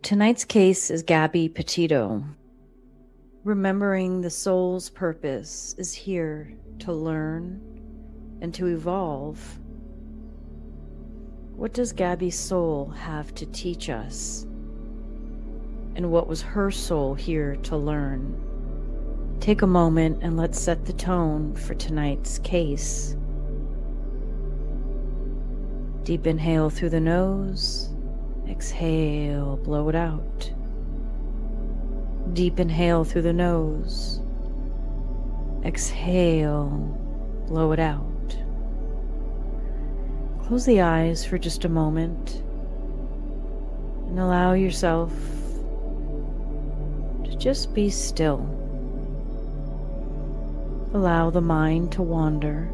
Tonight's case is Gabby Petito. Remembering the soul's purpose is here to learn and to evolve. What does Gabby's soul have to teach us? And what was her soul here to learn? Take a moment and let's set the tone for tonight's case. Deep inhale through the nose. Exhale, blow it out. Deep inhale through the nose. Exhale, blow it out. Close the eyes for just a moment and allow yourself to just be still. Allow the mind to wander.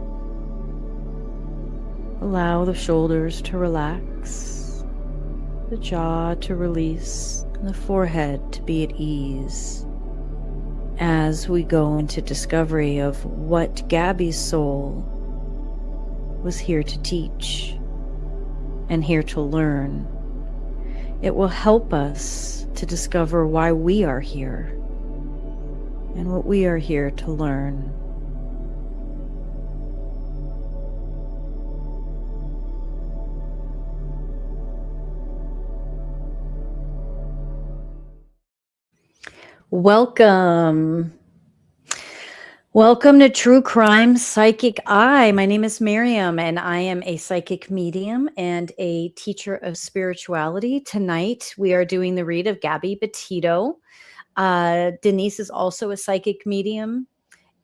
Allow the shoulders to relax, the jaw to release, and the forehead to be at ease as we go into discovery of what Gabby's soul was here to teach and here to learn. It will help us to discover why we are here and what we are here to learn. Welcome. Welcome to True Crime Psychic Eye. My name is Maryam, and I am a psychic medium and a teacher of spirituality. Tonight, we are doing the read of Gabby Petito. Denise is also a psychic medium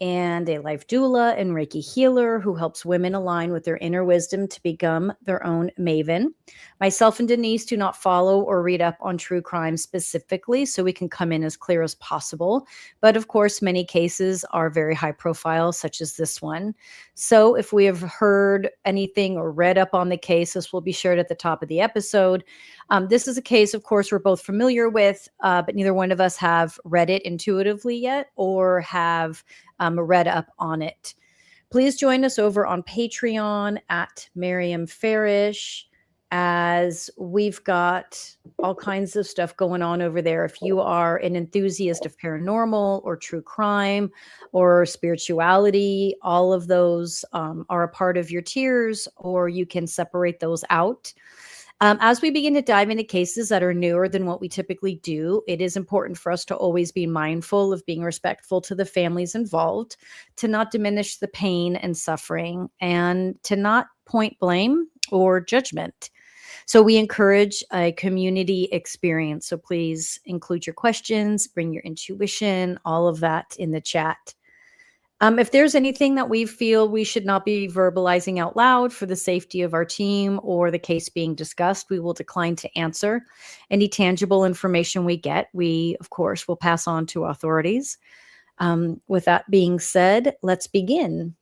and a life doula and Reiki healer who helps women align with their inner wisdom to become their own maven. Myself and Denise do not follow or read up on true crime specifically, so we can come in as clear as possible. But of course, many cases are very high profile, such as this one. So if we have heard anything or read up on the case, this will be shared at the top of the episode. This is a case, of course, we're both familiar with, but neither one of us have read it intuitively yet or have read up on it. Please join us over on Patreon at Maryam Farish, as we've got all kinds of stuff going on over there. If you are an enthusiast of paranormal or true crime or spirituality, all of those are a part of your tiers, or you can separate those out. As we begin to dive into cases that are newer than what we typically do, it is important for us to always be mindful of being respectful to the families involved, to not diminish the pain and suffering, and to not point blame or judgment. So we encourage a community experience. So please include your questions, bring your intuition, all of that in the chat. If there's anything that we feel we should not be verbalizing out loud for the safety of our team or the case being discussed, we will decline to answer. Any tangible information we get, we, of course, will pass on to authorities. With that being said, let's begin.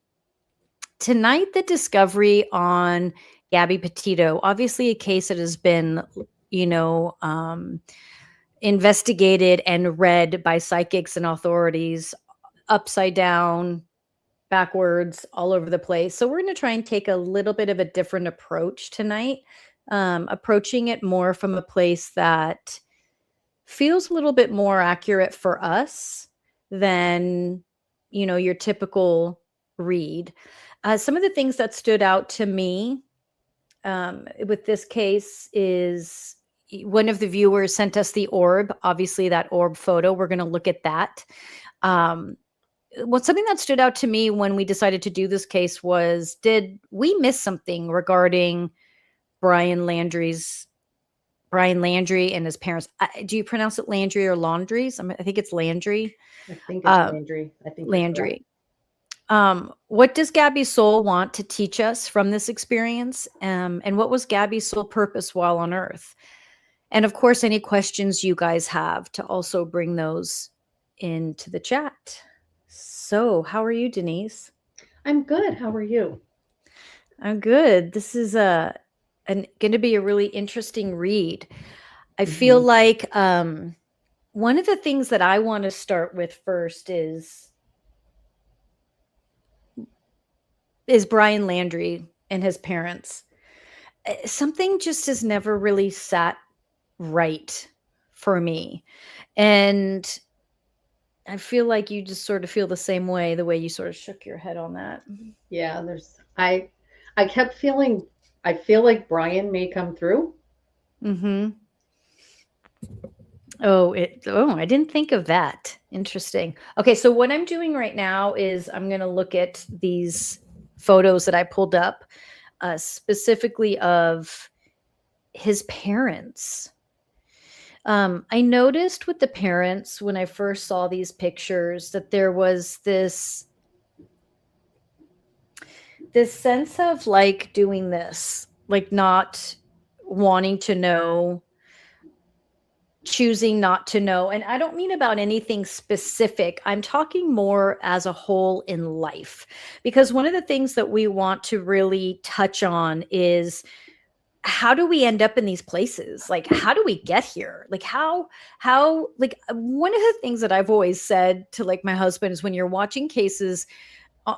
Tonight, the discovery on Gabby Petito, obviously a case that has been, investigated and read by psychics and authorities upside down, backwards, all over the place. So we're going to try and take a little bit of a different approach tonight, approaching it more from a place that feels a little bit more accurate for us than, your typical read. Some of the things that stood out to me with this case is one of the viewers sent us the orb, obviously that orb photo. We're going to look at that. Something that stood out to me when we decided to do this case was, did we miss something regarding Brian Landry and his parents? Do you pronounce it Landry or Laundries? I think it's Landry. I think it's Landry. I think Landry. What does Gabby's soul want to teach us from this experience? And what was Gabby's soul purpose while on Earth? And of course, any questions you guys have, to also bring those into the chat. So how are you, Denise? I'm good. How are you? I'm good. This is going to be a really interesting read. I feel like one of the things that I want to start with first is Brian Landry and his parents. Something just has never really sat right for me. And I feel like you just sort of feel the same way, the way you sort of shook your head on that. Yeah, I kept feeling I feel like Brian may come through. Mhm. Oh, I didn't think of that. Interesting. Okay, so what I'm doing right now is I'm gonna look at these photos that I pulled up, specifically of his parents. I noticed with the parents when I first saw these pictures that there was this sense of like doing this, like not wanting to know, choosing not to know. And I don't mean about anything specific. I'm talking more as a whole in life. Because one of the things that we want to really touch on is how do we end up in these places? Like how do we get here? Like how like one of the things that I've always said to like my husband is when you're watching cases uh,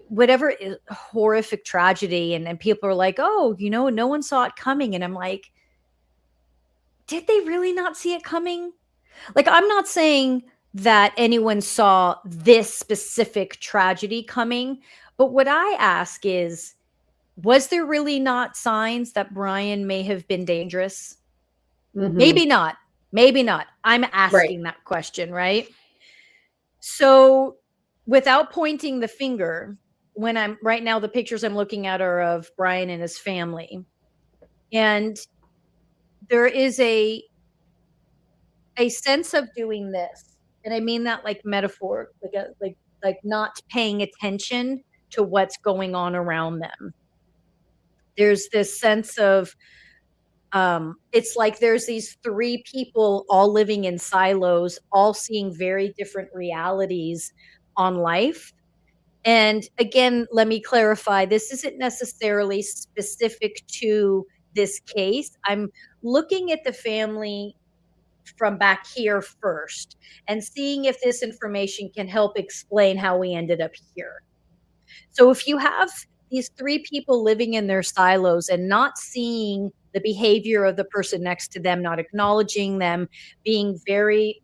whatever is horrific tragedy and people are like, "Oh, no one saw it coming." And I'm like, "Did they really not see it coming?" Like, I'm not saying that anyone saw this specific tragedy coming, but what I ask is, was there really not signs that Brian may have been dangerous? Hmm. Maybe not. Maybe not. I'm Right. asking that question, right? So, without pointing the finger, when I'm right now, the pictures I'm looking at are of Brian and his family. And there is a sense of doing this, and I mean that like metaphor, like not paying attention to what's going on around them. There's this sense of it's like there's these three people all living in silos, all seeing very different realities on life. And again, let me clarify, this isn't necessarily specific to this case. I'm looking at the family from back here first and seeing if this information can help explain how we ended up here. So if you have these three people living in their silos and not seeing the behavior of the person next to them, not acknowledging them, being very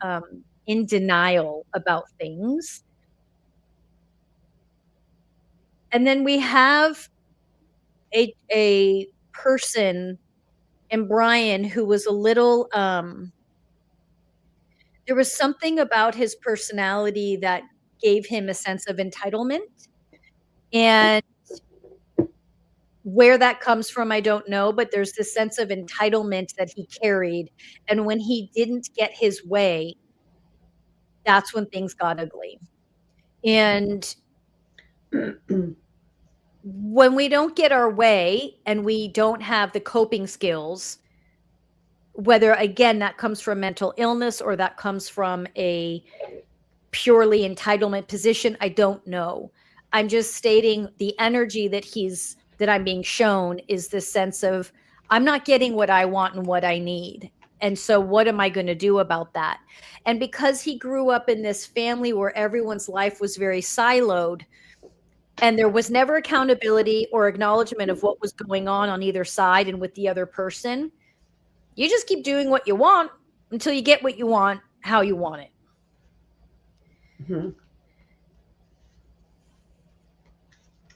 in denial about things. And then we have a person in Brian who was a little there was something about his personality that gave him a sense of entitlement, and where that comes from, I don't know, but there's this sense of entitlement that he carried, and when he didn't get his way, that's when things got ugly. And when we don't get our way and we don't have the coping skills, whether again that comes from mental illness or that comes from a purely entitlement position, I don't know. I'm just stating the energy that I'm being shown is this sense of I'm not getting what I want and what I need. And so what am I going to do about that? And because he grew up in this family where everyone's life was very siloed and there was never accountability or acknowledgement of what was going on either side and with the other person, you just keep doing what you want until you get what you want, how you want it. Hmm.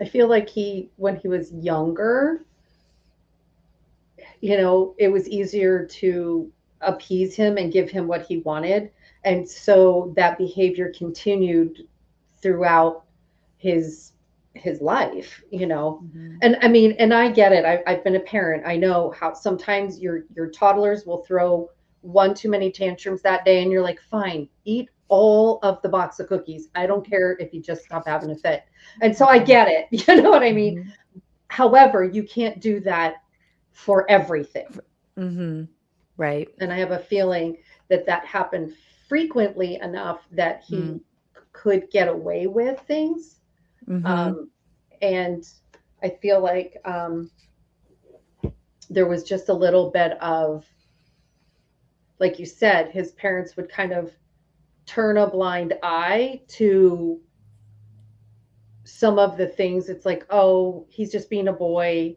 I feel like when he was younger, it was easier to appease him and give him what he wanted. And so that behavior continued throughout his his life. Mhm. And I mean, and I get it. I've been a parent. I know how sometimes your toddlers will throw one too many tantrums that day, and you're like, fine, eat all of the box of cookies. I don't care if you just stop having a fit. And so I get it. You know what I mean? Mhm. However, you can't do that for everything. Mhm. Right. And I have a feeling that that happened frequently enough that Mm. he could get away with things. Mhm. Um, and I feel like there was just a little bit of, like you said, his parents would kind of turn a blind eye to some of the things. It's like, oh, he's just being a boy.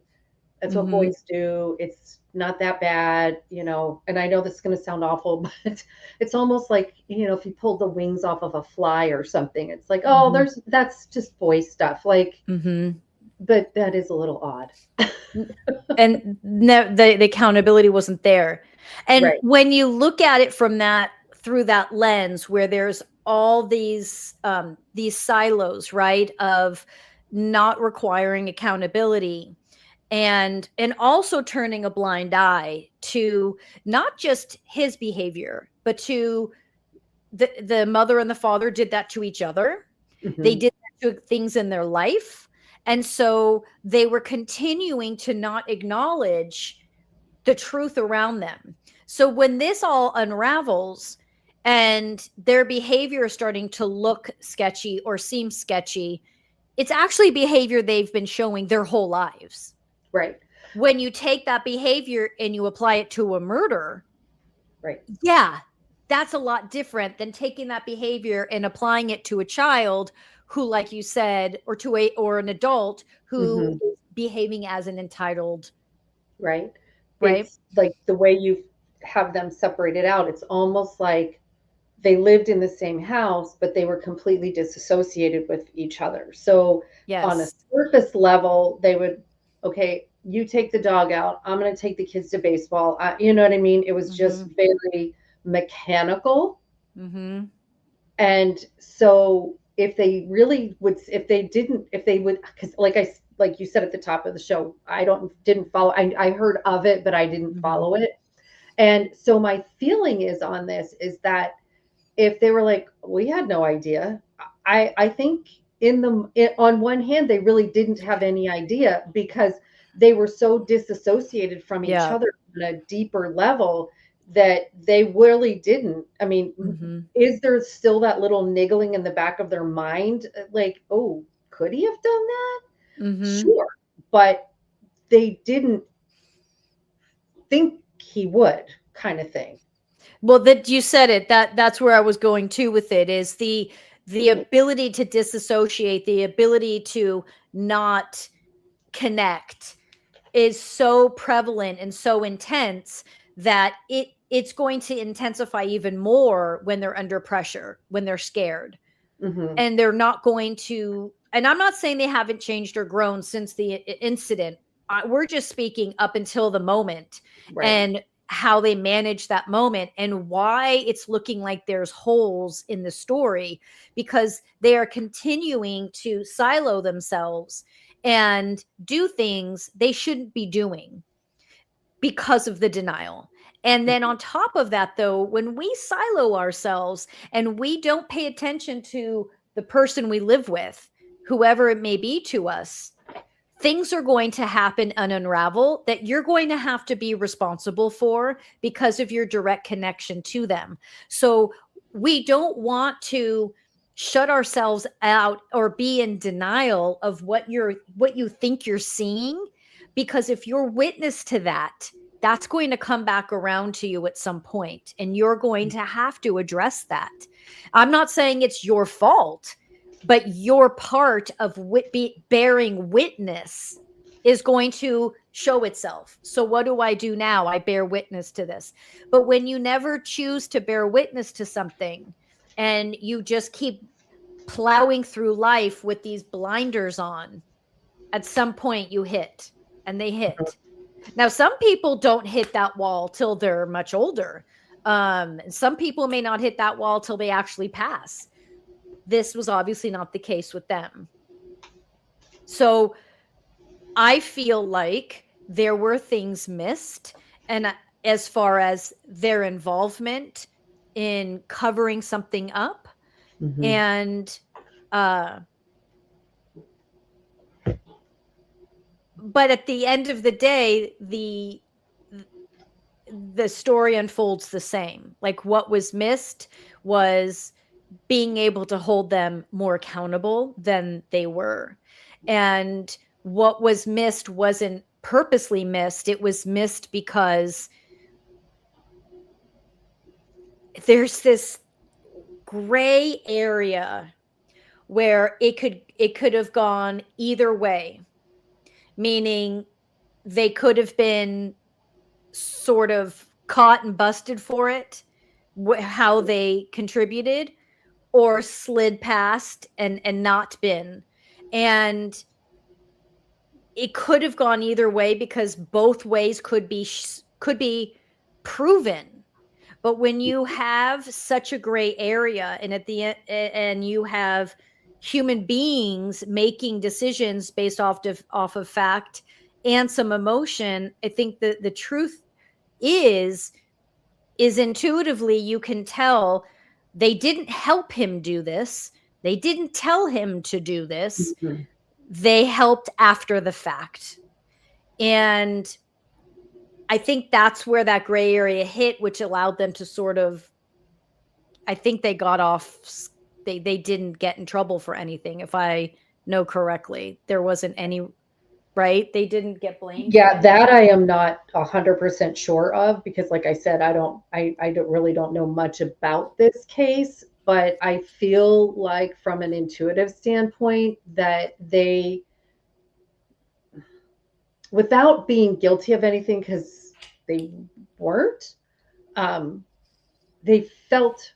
That's what Mhm. boys do. It's not that bad, you know. And I know this is going to sound awful, but it's almost like, you know, if you pulled the wings off of a fly or something, it's like, oh, Mhm. that's just boy stuff. Like, Mhm. but that is a little odd. And the accountability wasn't there. And Right. when you look at it from that through that lens where there's all these silos, right, of not requiring accountability and also turning a blind eye to not just his behavior, but to the mother and the father did that to each other. They Hmm. did that to things in their life. And so they were continuing to not acknowledge the truth around them. So when this all unravels and their behavior is starting to look sketchy or seem sketchy, it's actually behavior they've been showing their whole lives. Right. When you take that behavior and you apply it to a murder, Right. yeah, that's a lot different than taking that behavior and applying it to a child who, like you said, or to a or an adult who Hmm. is behaving as an entitled, Right. right? It's like the way you have them separated out. It's almost like they lived in the same house, but they were completely disassociated with each other. So on a Yes. surface level, they would, okay, you take the dog out. I'm going to take the kids to baseball. You know what I mean? It was just Mhm. very mechanical. Mhm. And so if they really would, if they didn't, if they would, because like you said at the top of the show, didn't follow. I heard of it, but I didn't Mhm. follow it. And so my feeling is on this is that if they were like, we had no idea, I think on one hand they really didn't have any idea because they were so disassociated from each Yeah. other on a deeper level that they really didn't. I mean, Mhm. is there still that little niggling in the back of their mind, like, oh, could he have done that? Mhm. Sure, but they didn't think he would, kind of thing. Well, that you said it. That's where I was going to with it is the ability to disassociate, the ability to not connect is so prevalent and so intense that it's going to intensify even more when they're under pressure, when they're scared. Hmm. And they're not going to, and I'm not saying they haven't changed or grown since the incident. We're just speaking up until the moment Right. and how they manage that moment and why it's looking like there's holes in the story because they are continuing to silo themselves and do things they shouldn't be doing because of the denial. And then on top of that, though, when we silo ourselves and we don't pay attention to the person we live with, whoever it may be to us, things are going to happen and unravel that you're going to have to be responsible for because of your direct connection to them. So we don't want to shut ourselves out or be in denial of what you think you're seeing because if you're witness to that, that's going to come back around to you at some point and you're going to have to address that. I'm not saying it's your fault, but your part of bearing witness is going to show itself. So what do I do now? I bear witness to this. But when you never choose to bear witness to something and you just keep plowing through life with these blinders on, at some point you hit and they hit. Now, some people don't hit that wall till they're much older. Some people may not hit that wall till they actually pass. This was obviously not the case with them. So I feel like there were things missed. And as far as their involvement in covering something up, Hmm. and, uh, but at the end of the day, the story unfolds the same. Like what was missed was being able to hold them more accountable than they were. And what was missed wasn't purposely missed, it was missed because there's this gray area where it could have gone either way, meaning they could have been sort of caught and busted for it, how they contributed, or slid past and not been. And it could have gone either way because both ways could be proven. But when you have such a gray area, and at the end, and you have human beings making decisions based off of fact and some emotion, I think that the truth is intuitively you can tell they didn't help him do this. They didn't tell him to do this. Mhm. They helped after the fact. And I think that's where that gray area hit, which allowed them to sort of, I think they got off, they didn't get in trouble for anything, if I know correctly. There wasn't any, right? They didn't get blamed for Yeah, anything. that I am not 100% sure of because, like I said, I don't really don't know much about this case, but I feel like from an intuitive standpoint that they, without being guilty of anything, because they weren't, um, they felt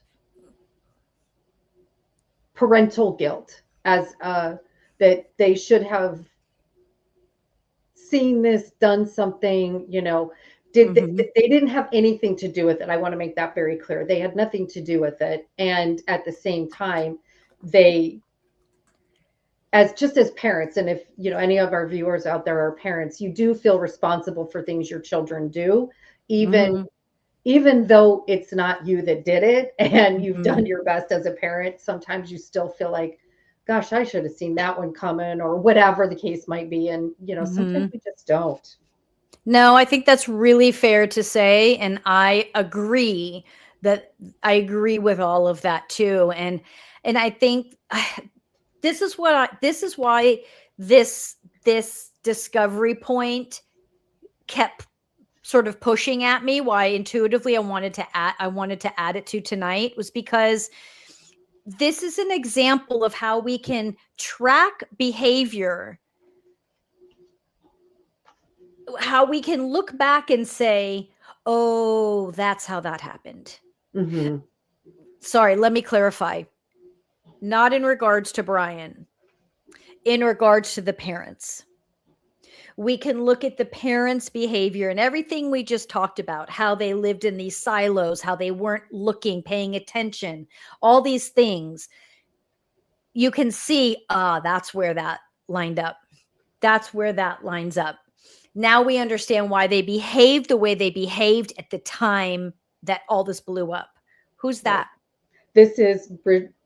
parental guilt as that they should have seen this, done something, did Mhm. they didn't have anything to do with it. I want to make that very clear. They had nothing to do with it. And at the same time, they, as just as parents, and if any of our viewers out there are parents, you do feel responsible for things your children do, even Mhm. even though it's not you that did it and you've Mhm. done your best as a parent. Sometimes you still feel like, gosh, I should have seen that one coming, or whatever the case might be. And sometimes Mhm. we just don't. No, I think that's really fair to say, and that I agree with all of that too. And I think this is why this this discovery point kept sort of pushing at me, why intuitively I wanted to add it to tonight, was because this is an example of how we can track behavior, how we can look back and say, oh, that's how that happened. Hmm. Sorry, let me clarify. Not in regards to Brian, in regards to the parents. We can look at the parents' behavior and everything we just talked about, how they lived in these silos, how they weren't looking, paying attention, all these things. You can see, that's where that lined up. That's where that lines up. Now we understand why they behaved the way they behaved at the time that all this blew up. Who's Right. that? This is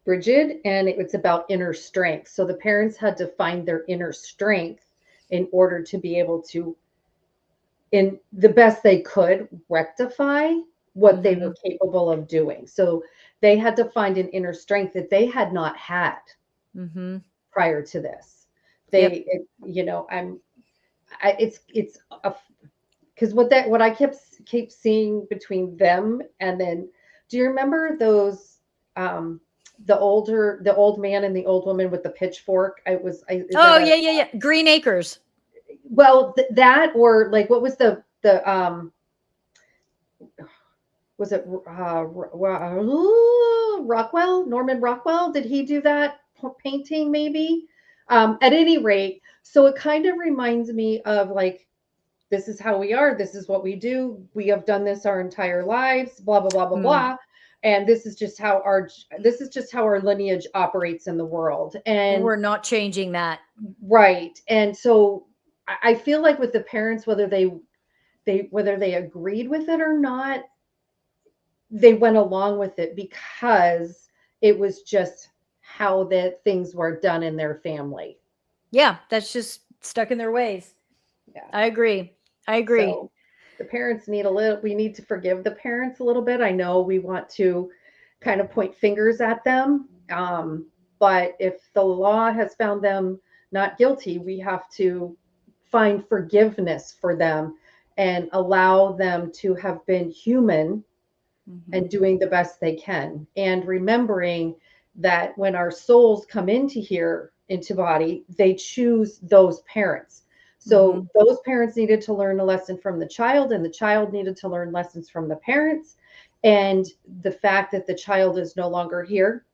Bridget, and it's about inner strength. So the parents had to find their inner strength in order to be able to, in the best they could, rectify what they Mm-hmm. were capable of doing. So they had to find an inner strength that they had not had Mm-hmm. prior to this. Yep. It's a, because what I keep seeing between them, and then, do you remember those, um the old man and the old woman with the pitchfork? Is that Oh, a, yeah, yeah, yeah. Green Acres. well, that, or like, what was the was it Rockwell, Norman Rockwell? Did he do that painting maybe? At any rate, so it kind of reminds me of, like, this is how we are. This is what we do. We have done this our entire lives, blah, blah, blah, blah, Mm. blah. And this is just how our lineage operates in the world. And And we're not changing that. right. And so I feel like with the parents, whether they agreed with it or not, they went along with it because it was just how the things were done in their family. Yeah, that's just stuck in their ways. Yeah. I agree. I agree. So the parents need we need to forgive the parents a little bit. I know we want to kind of point fingers at them. But if the law has found them not guilty, we have to find forgiveness for them and allow them to have been human Mm-hmm. and doing the best they can. And remembering that when our souls come into body, they choose those parents. So those parents needed to learn a lesson from the child, and the child needed to learn lessons from the parents. And the fact that the child is no longer here,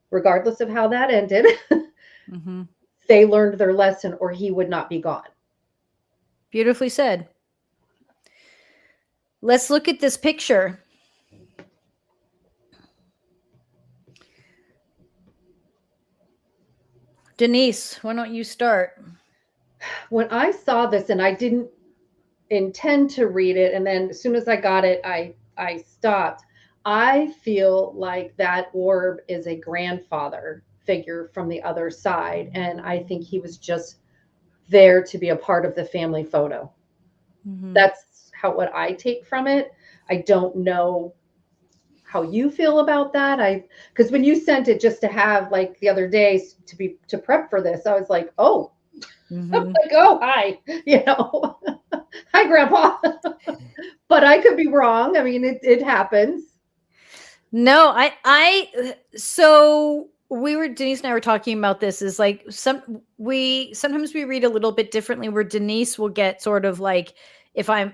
regardless of how that ended, Mm-hmm. they learned their lesson or he would not be gone. Beautifully said. Let's look at this picture. Denise, why don't you start? When I saw this, and I didn't intend to read it, and then as soon as I got it, I stopped. I feel like that orb is a grandfather figure from the other side, and I think he was just there to be a part of the family photo. Mm-hmm. That's how what I take from it. I don't know how you feel about that. Because when you sent it just to have like the other day to prep for this, I was like, oh, I'm Mm-hmm. like, oh, hi, hi, Grandpa. But I could be wrong. I mean, it happens. No, so Denise and I were talking about this is like sometimes we read a little bit differently where Denise will get sort of like, if I'm,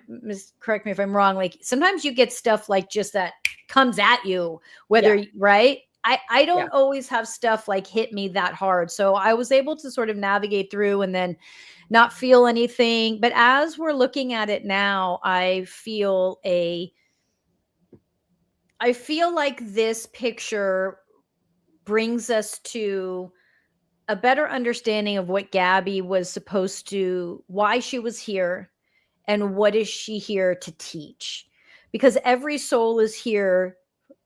correct me if I'm wrong, like sometimes you get stuff like just that comes at you, whether, Yeah. right? I Yeah. don't always have stuff like hit me that hard. So I was able to sort of navigate through and then not feel anything. But as we're looking at it now, I feel like this picture brings us to a better understanding of what Gabby was supposed to, why she was here, and what is she here to teach. Because every soul is here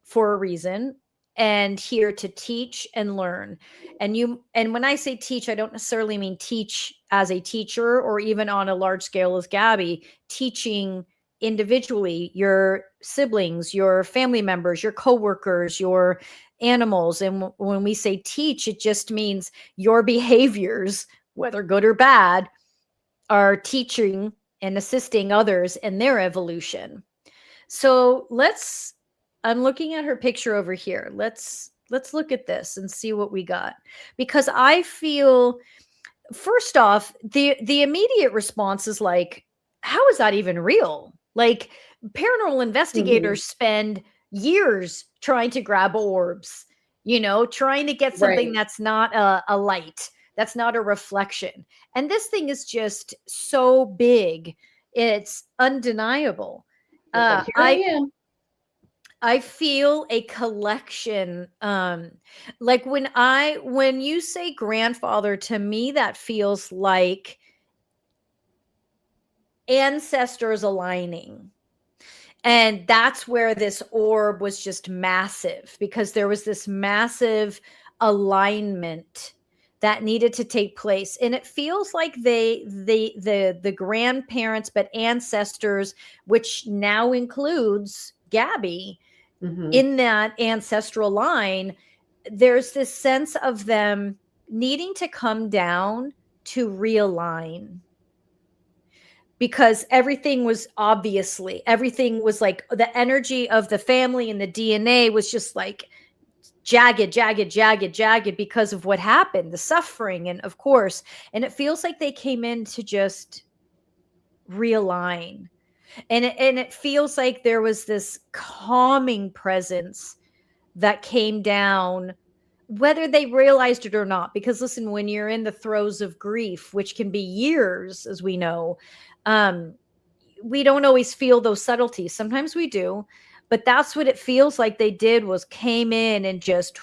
for a reason and here to teach and learn. And when I say teach, I don't necessarily mean teach as a teacher or even on a large scale as Gabby, teaching individually your siblings, your family members, your coworkers, your animals. And when we say teach, it just means your behaviors, whether good or bad, are teaching and assisting others in their evolution. So I'm looking at her picture over here. Let's look at this and see what we got. Because I feel, first off, the immediate response is like, how is that even real? Like, paranormal investigators spend years trying to grab orbs, trying to get something Right. that's not a light, that's not a reflection. And this thing is just so big, it's undeniable. It's like, uh here I i am. I feel a collection. Like when you say grandfather, to me, that feels like ancestors aligning. And that's where this orb was just massive, because there was this massive alignment that needed to take place. And it feels like the grandparents, but ancestors, which now includes Gabby, Mm-hmm. in that ancestral line, there's this sense of them needing to come down to realign, because everything was like the energy of the family and the DNA was just like jagged because of what happened, the suffering, and of course, and it feels like they came in to just realign. And it feels like there was this calming presence that came down, whether they realized it or not. Because listen, when you're in the throes of grief, which can be years, as we know, um, we don't always feel those subtleties. Sometimes we do, but that's what it feels like they did, was came in and just.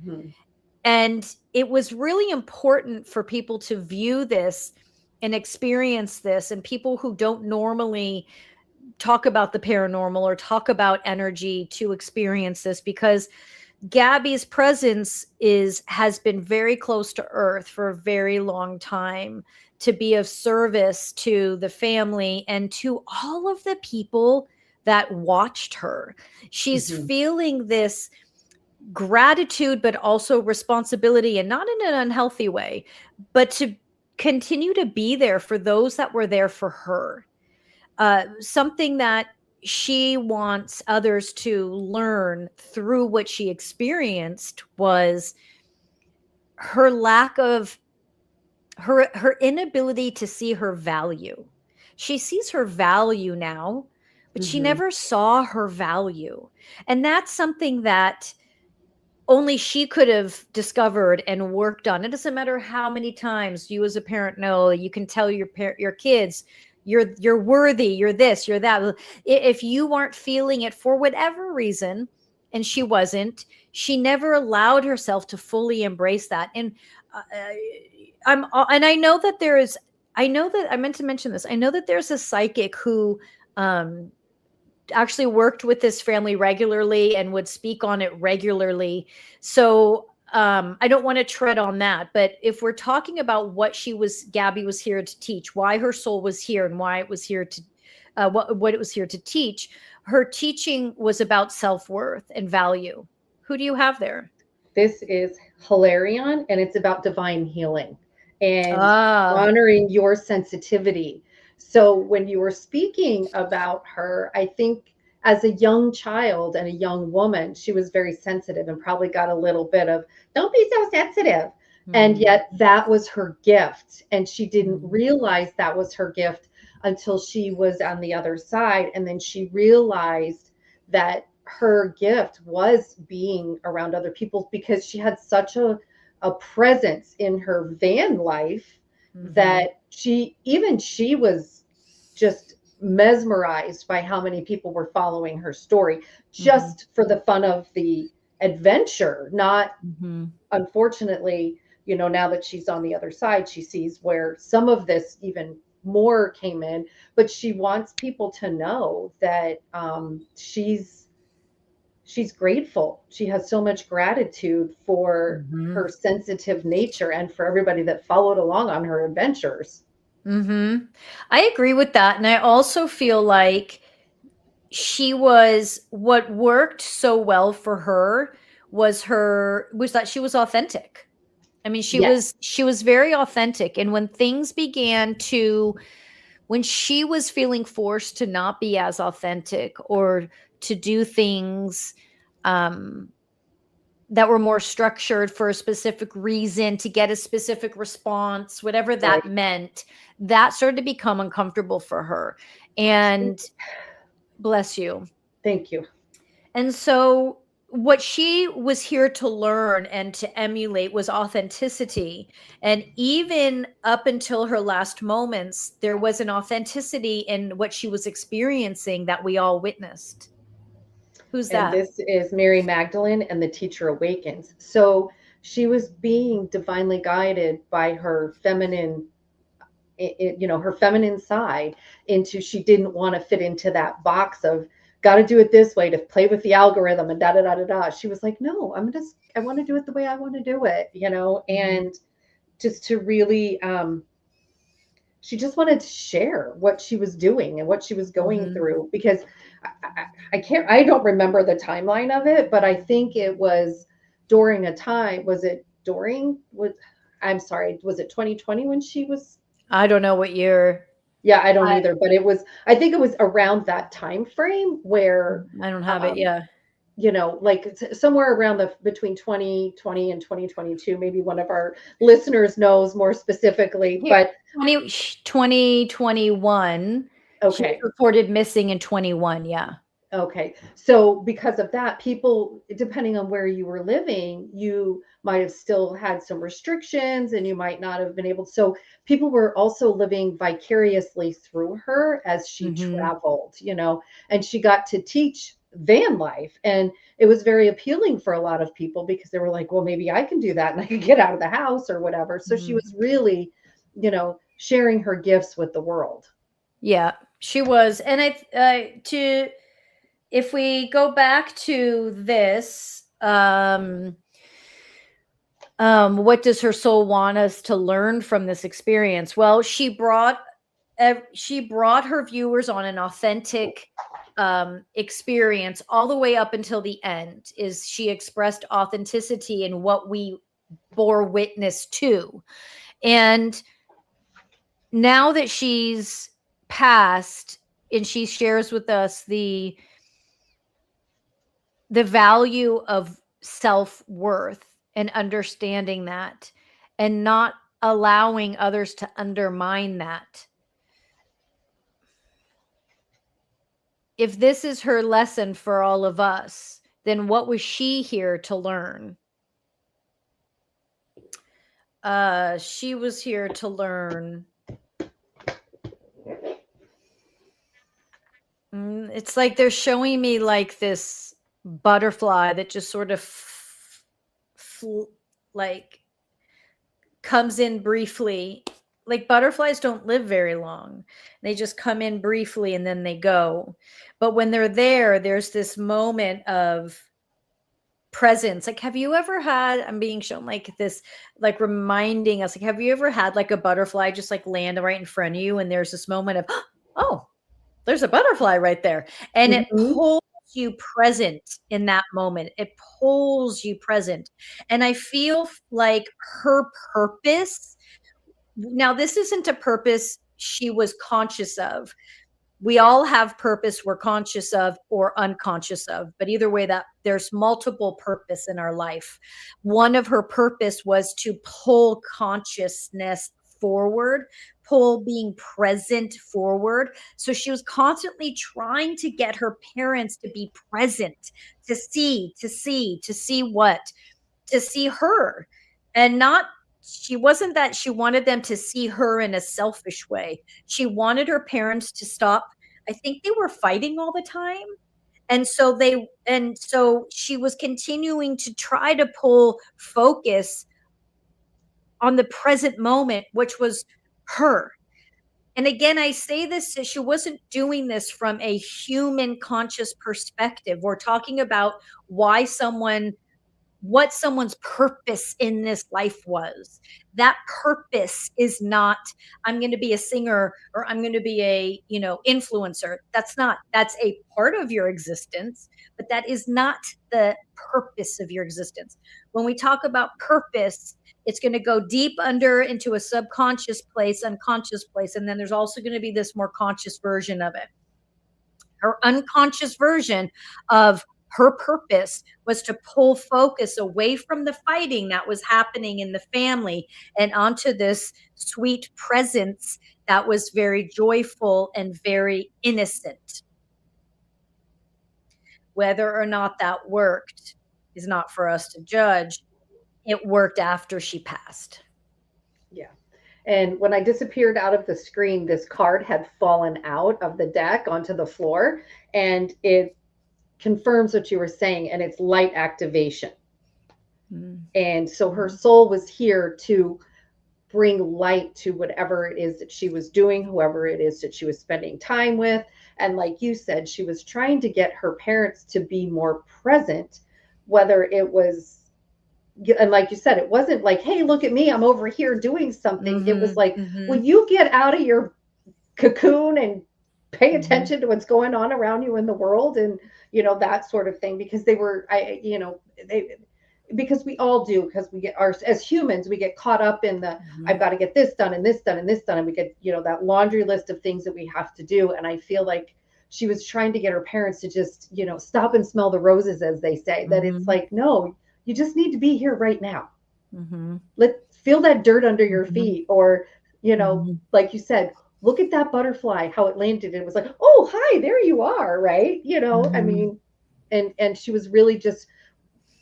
Mm-hmm. And it was really important for people to view this and experience this, and people who don't normally talk about the paranormal or talk about energy to experience this, because Gabby's presence has been very close to earth for a very long time, to be of service to the family and to all of the people that watched her. She's Mm-hmm. feeling this gratitude, but also responsibility, and not in an unhealthy way, but to continue to be there for those that were there for her. Something that she wants others to learn through what she experienced was her lack of her inability to see her value. She sees her value now, but she Mhm. never saw her value. And that's something that only she could have discovered and worked on. It doesn't matter how many times you as a parent know, you can tell your kids you're worthy, you're this, you're that. If you aren't feeling it for whatever reason, and she wasn't, she never allowed herself to fully embrace that. And and I know that there is, I know that I meant to mention this. I know that there's a psychic who um actually worked with this family regularly and would speak on it regularly. So I don't want to tread on that. But if we're talking about what Gabby was here to teach, why her soul was here, and why it was here to, what it was here to teach, her teaching was about self worth and value. Who do you have there? This is Hilarion, and it's about divine healing and Ah. honoring your sensitivity. So, when you were speaking about her, I think as a young child and a young woman, she was very sensitive and probably got a little bit of, don't be so sensitive. And Mm-hmm. yet, that was her gift. And she didn't Mm-hmm. realize that was her gift until she was on the other side. And then she realized that her gift was being around other people because she had such a presence in her van life Mm-hmm. that she was just mesmerized by how many people were following her story Mm-hmm. just for the fun of the adventure, not Mm-hmm. unfortunately, now that she's on the other side, she sees where some of this even more came in, but she wants people to know that she's grateful. She has so much gratitude for Mm-hmm. her sensitive nature and for everybody that followed along on her adventures. Mm-hmm. I agree with that. And I also feel like what worked so well for her was that she was authentic. I mean, Yes. she was very authentic. And when she was feeling forced to not be as authentic, or to do things um that were more structured for a specific reason, to get a specific response, whatever that Right. meant, that started to become uncomfortable for her. And bless you. Thank you. And so what she was here to learn and to emulate was authenticity. And even up until her last moments, there was an authenticity in what she was experiencing that we all witnessed. Who's And that? this is Mary Magdalene and the Teacher Awakens. So she was being divinely guided by her feminine, her feminine side into she didn't want to fit into that box of got to do it this way to play with the algorithm and da da da da da. She was like, no, I want to do it the way I want to do it, Mhm. and just to really she just wanted to share what she was doing and what she was going Mhm. through because I don't remember the timeline of it, but I think it was during a time. Was it during? I'm sorry. Was it 2020 when she was? I don't know what year. Yeah, I don't I either, but it was. I think it was around that time frame where, I don't have it. um, Yeah. like somewhere around the between 2020 and 2022. Maybe one of our listeners knows more specifically, Here, but 2021. She was okay. reported missing in 21. Yeah. Okay. So because of that, people, depending on where you were living, you might have still had some restrictions and you might not have been able. So people were also living vicariously through her as she Mhm. traveled, and she got to teach van life. And it was very appealing for a lot of people because they were like, well, maybe I can do that and I could get out of the house or whatever. So she Mhm. was really, sharing her gifts with the world. Yeah, she was. And to if we go back to this, what does her soul want us to learn from this experience? Well, she brought her viewers on an authentic experience all the way up until the end. Is she expressed authenticity in what we bore witness to. And now that she's passed, and she shares with us the value of self-worth and understanding that, and not allowing others to undermine that. If this is her lesson for all of us, then what was she here to learn? She was here to learn. It's like they're showing me like this butterfly that just sort of like comes in briefly. Like butterflies don't live very long. They just come in briefly and then they go. But when they're there, there's this moment of presence. Like, have you ever had, I'm being shown like this, like reminding us, like, have you ever had like a butterfly just like land right in front of you? And there's this moment of, oh, there's a butterfly right there. And it pulls you present in that moment. It pulls you present. And I feel like her purpose, now this isn't a purpose she was conscious of. We all have purpose we're conscious of or unconscious of, but either way, that there's multiple purpose in our life. One of her purpose was to pull consciousness forward, pull being present forward. So she was constantly trying to get her parents to be present, to see what, to see her, and not, she wasn't that she wanted them to see her in a selfish way. She wanted her parents to stop. I think they were fighting all the time. And so she was continuing to try to pull focus on the present moment, which was her. And again, I say this, she wasn't doing this from a human conscious perspective. We're talking about what someone's purpose in this life was. That purpose is not, I'm going to be a singer or I'm going to be a, influencer. That's a part of your existence, but that is not the purpose of your existence. When we talk about purpose, it's going to go deep under into a subconscious place, unconscious place. And then there's also going to be this more conscious version of it. Her unconscious version of her purpose was to pull focus away from the fighting that was happening in the family and onto this sweet presence that was very joyful and very innocent. Whether or not that worked is not for us to judge. It worked after she passed. Yeah. And when I disappeared out of the screen, this card had fallen out of the deck onto the floor, and it confirms what you were saying, and it's light activation. And so her soul was here to bring light to whatever it is that she was doing, whoever it is that she was spending time with. And like you said, she was trying to get her parents to be more present, whether it was, and like you said, it wasn't like, hey, look at me, I'm over here doing something. It was like, will you get out of your cocoon and pay attention to what's going on around you in the world, and that sort of thing, because because we all do, because we get as humans, we get caught up in the I've got to get this done and this done and this done, and we get that laundry list of things that we have to do. And I feel like she was trying to get her parents to just stop and smell the roses, as they say, that it's like, no, you just need to be here right now. Let's feel that dirt under your feet, or like you said, look at that butterfly, how it landed. It was like, oh, hi, there you are, right? I mean, and she was really just,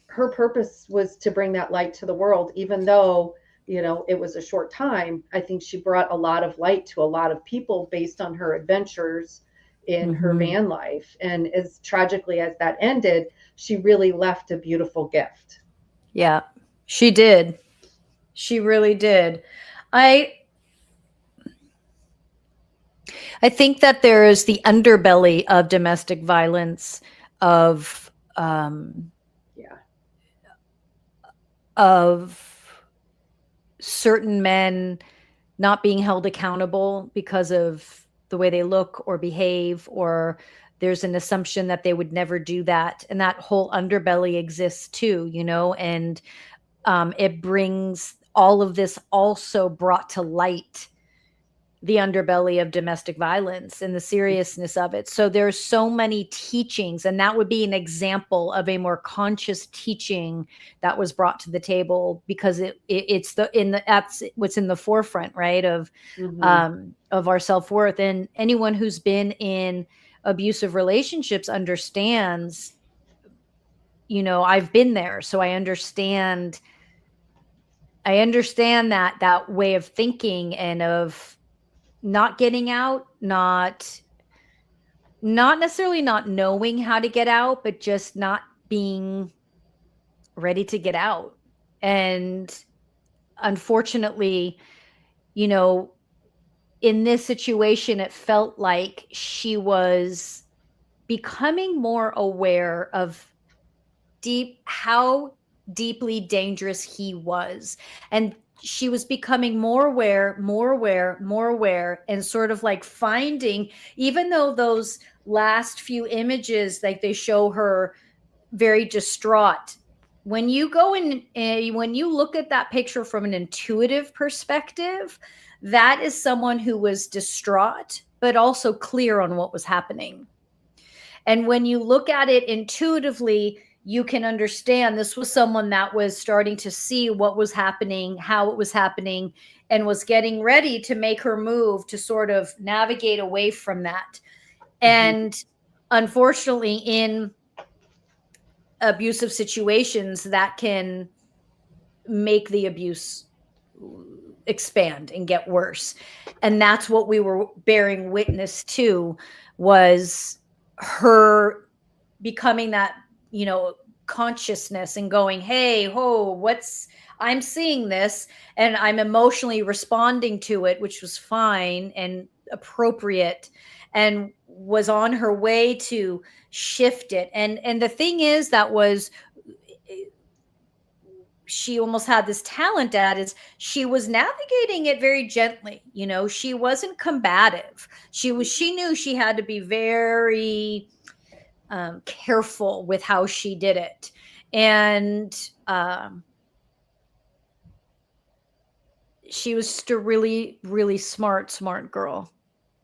her purpose was to bring that light to the world, even though, it was a short time. I think she brought a lot of light to a lot of people based on her adventures in her van life. And as tragically as that ended, she really left a beautiful gift. Yeah, she did. She really did. I think that there is the underbelly of domestic violence, of certain men not being held accountable because of the way they look or behave, or there's an assumption that they would never do that. And that whole underbelly exists too, and it brings all of this also brought to light the underbelly of domestic violence and the seriousness of it. So there's so many teachings, and that would be an example of a more conscious teaching that was brought to the table, because it's that's what's in the forefront, right, of our self-worth. And anyone who's been in abusive relationships understands, I've been there, so I understand that way of thinking, and of not getting out, not necessarily not knowing how to get out, but just not being ready to get out. And unfortunately, in this situation, it felt like she was becoming more aware of how deeply dangerous he was. And she was becoming more aware, and sort of like finding, even though those last few images, like, they show her very distraught. When you go in, when you look at that picture from an intuitive perspective, that is someone who was distraught, but also clear on what was happening. And when you look at it intuitively, you can understand this was someone that was starting to see what was happening, how it was happening, and was getting ready to make her move to sort of navigate away from that. And unfortunately, in abusive situations, that can make the abuse expand and get worse. And that's what we were bearing witness to, was her becoming that, consciousness, and going, hey, I'm seeing this, and I'm emotionally responding to it, which was fine and appropriate, and was on her way to shift it. And the thing is, that was, she almost had this talent at, is she was navigating it very gently. She wasn't combative. She knew she had to be very careful with how she did it. And she was just a really, really smart girl.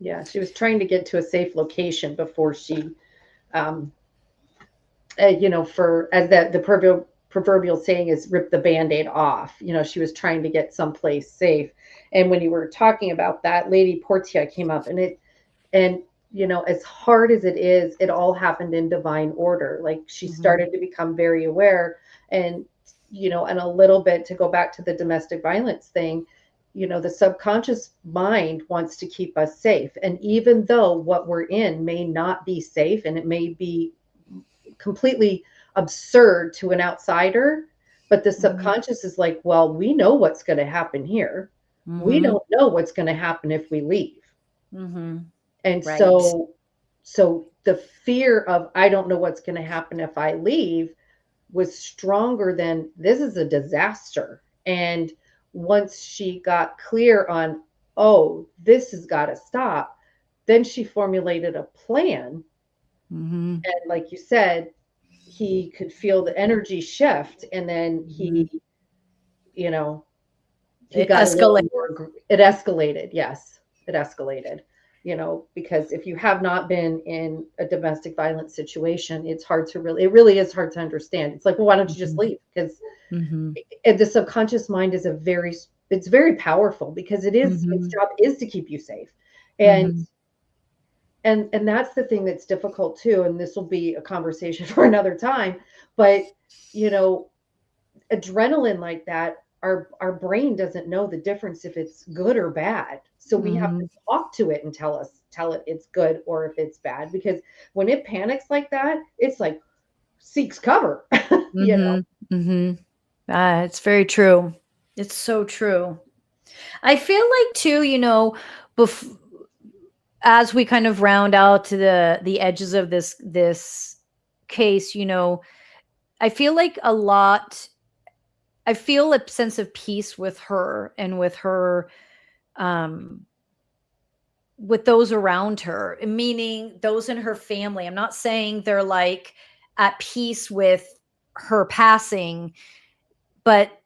Yeah, she was trying to get to a safe location before she, for, as the proverbial saying is, rip the Band-Aid off. She was trying to get someplace safe. And when you were talking about that, Lady Portia came up, and as hard as it is, it all happened in divine order. Like, she started to become very aware, and and a little bit, to go back to the domestic violence thing, the subconscious mind wants to keep us safe. And even though what we're in may not be safe, and it may be completely absurd to an outsider, but the subconscious is like, well, we know what's going to happen here. We don't know what's going to happen if we leave. And Right. so the fear of, I don't know what's going to happen if I leave, was stronger than, this is a disaster. And once she got clear on, oh, this has got to stop, then she formulated a plan. And like you said, he could feel the energy shift, and then he got a little more, it escalated. Yes, it escalated. Because if you have not been in a domestic violence situation, it really is hard to understand. It's like, well, why don't you just leave? Because the subconscious mind is it's very powerful, because its job is to keep you safe. And that's the thing that's difficult too. And this will be a conversation for another time, but adrenaline like that, our brain doesn't know the difference if it's good or bad. So we have to talk to it and tell it it's good or if it's bad. Because when it panics like that, it's like, seeks cover. It's very true. It's so true. I feel like too, as we kind of round out to the edges of this case, I feel like I feel a sense of peace with her, and with her, with those around her, meaning those in her family. I'm not saying they're like at peace with her passing, but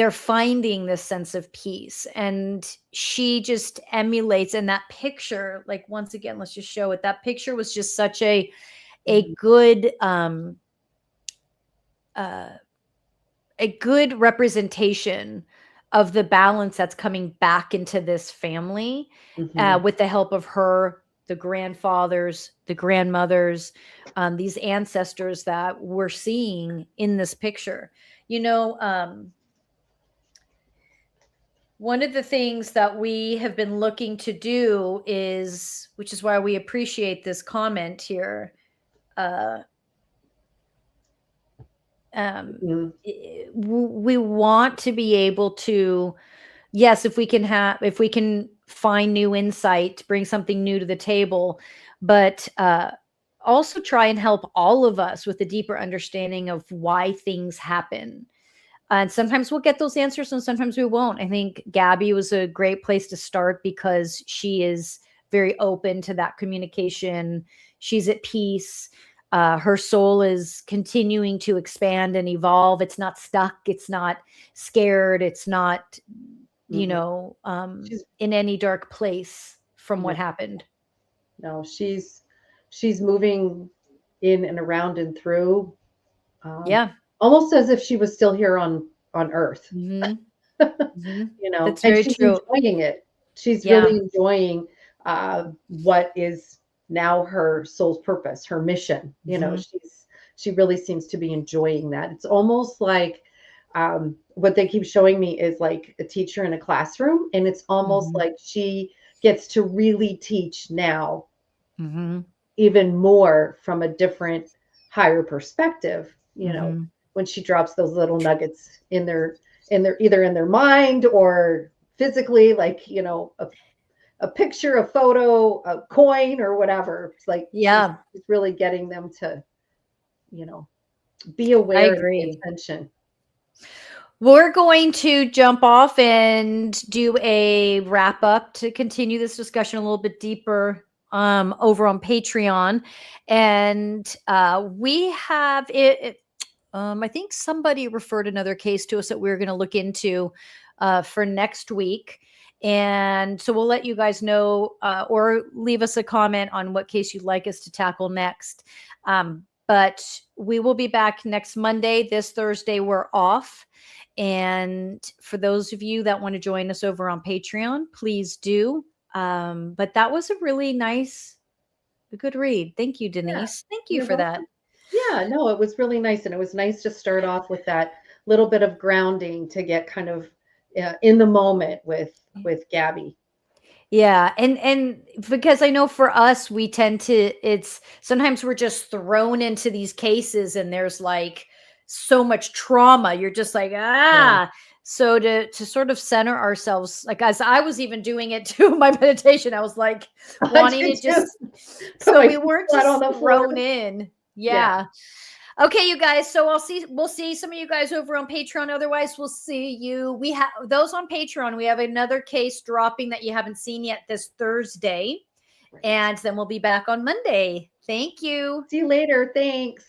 they're finding this sense of peace. And she just emulates. And that picture, like, once again, let's just show it. That picture was just such a good, a good representation of the balance that's coming back into this family, with the help of her, the grandfathers, the grandmothers, these ancestors that we're seeing in this picture. One of the things that we have been looking to do is, which is why we appreciate this comment here, we want to be able to, yes, if we can find new insight, bring something new to the table, but also try and help all of us with a deeper understanding of why things happen. And sometimes we'll get those answers and sometimes we won't. I think Gabby was a great place to start because she is very open to that communication. She's at peace. Her soul is continuing to expand and evolve. It's not stuck. It's not scared. It's not, in any dark place from what happened. No, she's moving in and around and through. Almost as if she was still here on Earth. That's and very she's true. enjoying it. She's really enjoying what is now her soul's purpose, her mission. She really seems to be enjoying that. It's almost like what they keep showing me is like a teacher in a classroom, and it's almost like she gets to really teach now, even more from a different, higher perspective. When she drops those little nuggets in their either in their mind or physically, like a picture, a photo, a coin, or whatever. It's like she's really getting them to be aware and pay attention. We're going to jump off and do a wrap up to continue this discussion a little bit deeper over on Patreon. And we have it. I think somebody referred another case to us that we're going to look into for next week. And so we'll let you guys know, or leave us a comment on what case you'd like us to tackle next. But we will be back next Monday. This Thursday, we're off. And for those of you that want to join us over on Patreon, please do. But that was a really a good read. Thank you, Denise. Thank you for that. Yeah, no, it was really nice. And it was nice to start off with that little bit of grounding to get kind of in the moment with Gabby. Yeah. And because I know for us, we tend to, sometimes we're just thrown into these cases and there's like so much trauma. You're just like, So to sort of center ourselves, like as I was even doing it to my meditation, I was like wanting to just, so we weren't just thrown in. Yeah. Okay, you guys. So we'll see some of you guys over on Patreon. Otherwise, we'll see you. We have those on Patreon. We have another case dropping that you haven't seen yet this Thursday. And then we'll be back on Monday. Thank you. See you later. Thanks.